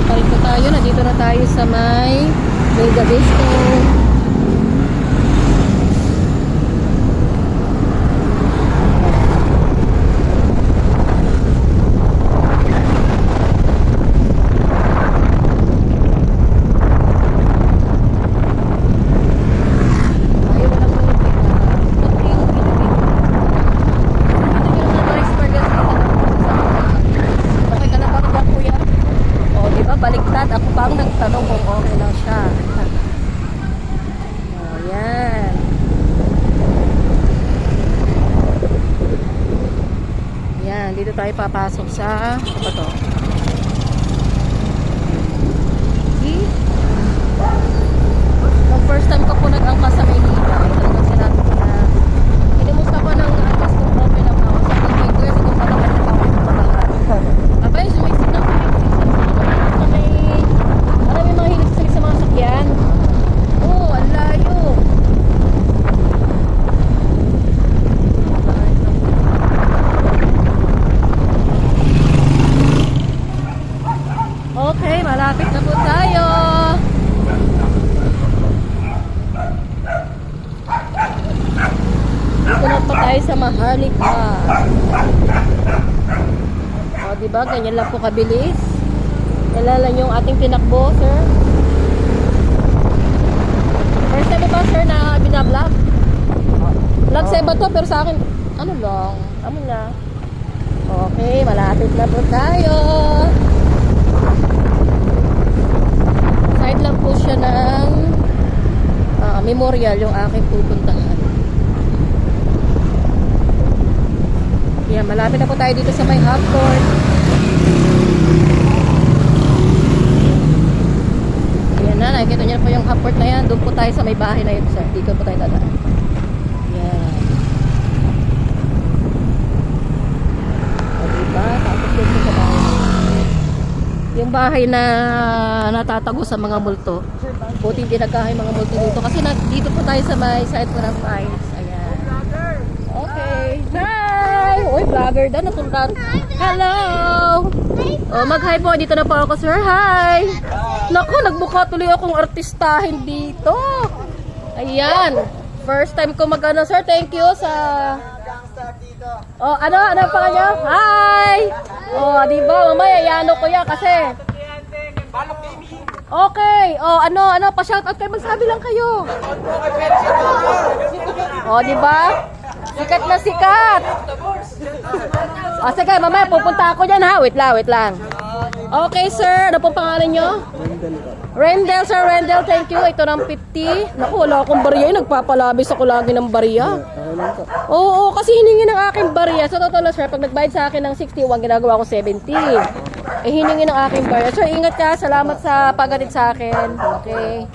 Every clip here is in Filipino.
pa rin po tayo. Nandito na tayo sa may Mega Disco. Baliktad, ako pa ang nagtanong kung okay lang siya. Oh, yan. Yan, dito tayo papasok sa ano to? See? Nung first time ko po nag-angkas sa Maynila, talagang sinabi ko na hinimusta ko ng angkas kung okay lang ako. Sabi ko, kuya, kung malakas ako yung malakas. Abay, sumisip na sa mga sakyan. Oh, ang layo. Okay, malapit na po tayo. Dito na po tayo sa Maharlika. O, diba? Ganyan lang po kabilis. Kailan yung ating tinakbo, sir? First time ba, sir, na binablog? Vlog sa iba to, pero sa akin, ano lang, amo na. Okay, malapit na po tayo. Side lang po siya ng memorial, yung aking pupuntahan. Yan, malapit na po tayo dito sa may half court. Nakikita niyo po yung half-court na yan. Doon po tayo sa may bahay na yun, sir. Dito po tayo dadaan. Yan. O, diba? Tapos doon po sa bahay. Yung bahay na natatago sa mga multo. Buti hindi nagkahay mga multo dito. Kasi dito po tayo sa may side po ng files. Ayan. Okay. Hi! Uy, vlogger daw. Napunta. Hello! O, mag-hi po. Dito na po ako, sir. Hi! Naku, nagbuka tuloy akong artistahin dito. Ayan. First time ko mag-ano, sir. Thank you sa... Oh, ano pa kanya? Hi! Oh, di ba? Mamaya, yano ko yan kasi... Okay. Oh, ano, pa-shoutout kayo. Magsabi lang kayo. Oh, di ba? Sikat na sikat. Oh, sige, mamaya, pupunta ako dyan, ha? Wait lang. Okay, sir. Ano pong pangalan nyo? Rendel, sir. Rendel, thank you. Ito ng 50. Naku, wala akong bariya. Nagpapalabis ako lagi ng bariya. Oo, kasi hiningi ng aking bariya. Sa totoo lang, sir, pag nagbayad sa akin ng 61, ginagawa ko 70. Hiningi ng aking bariya. Sir, ingat ka. Salamat sa paghatid sa akin. Okay.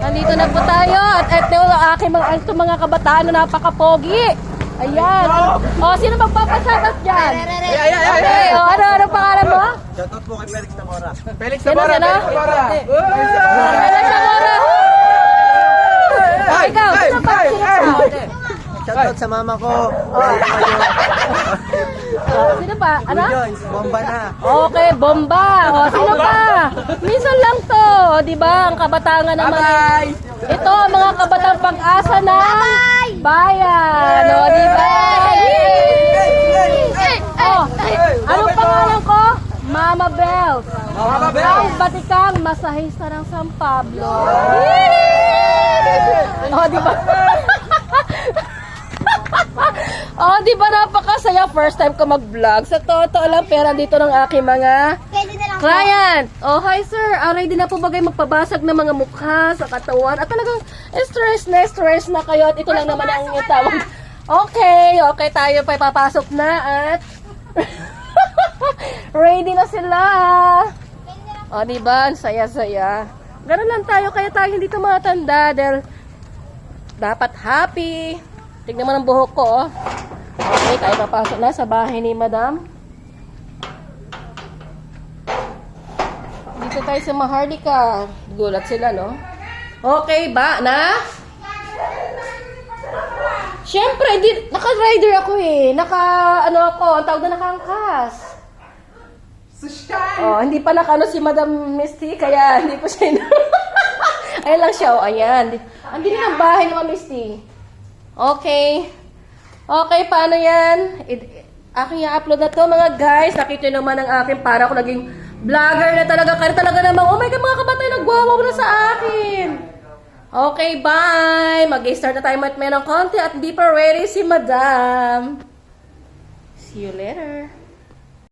Nandito na po tayo. At ito ang aking mga kabataan na napaka-pogi. Ayan. O, sino magpapasakat dyan? Okay, o, ano pangalan mo? Shoutout po kay Felix Zamora. Felix Zamora. Felix Zamora. Ikaw, sino pa? Shoutout sa mama ko. Sino pa? Ano? Joyce, bomba na. Okay, bomba. O, sino pa? Minsan lang to. O, diba? Ang kabatangan naman. Ito, ang mga kabatang pag-asa ng bayan. O, diba? Oh, anong pangalan ko? Mama Bells. Ang batikang masahista ng San Pablo. O, diba? Oh, di ba napakasaya? First time ko mag-vlog. Sa totoo lang, pera dito ng aking mga client. Oh, hi sir. Ready na po bagay magpabasag ng mga mukha sa katawan. At talagang stress na kayo. At ito lang naman ang inyong tawag. Okay, tayo pa ipapasok na at ready na sila. Oh, di ba? Saya-saya. Ganun lang tayo. Kaya tayo hindi tumatanda dahil dapat happy. Tignan mo ng buhok ko, oh. Okay, tayo papasok na sa bahay ni Madam. Dito tayo sa Maharlika. Gulat sila, no? Okay ba, na? Siyempre, naka-rider ako eh. Ang tawag na nakangkas. Oh, hindi pa nakano si Madam Misty, kaya hindi ko siya Ayan lang siya, oh, ayan. Andito na ang bahay ni Ma'am Misty. Okay. Okay, paano yan? Aking i-upload na to, mga guys. Nakita nyo naman ang akin. Para ako naging vlogger na talaga. Kaya talaga namang, oh my God, mga kabatay, nagwawaw na sa akin. Okay, bye. Mag-start na tayo ng konti at hindi pa ready si Madam. See you later.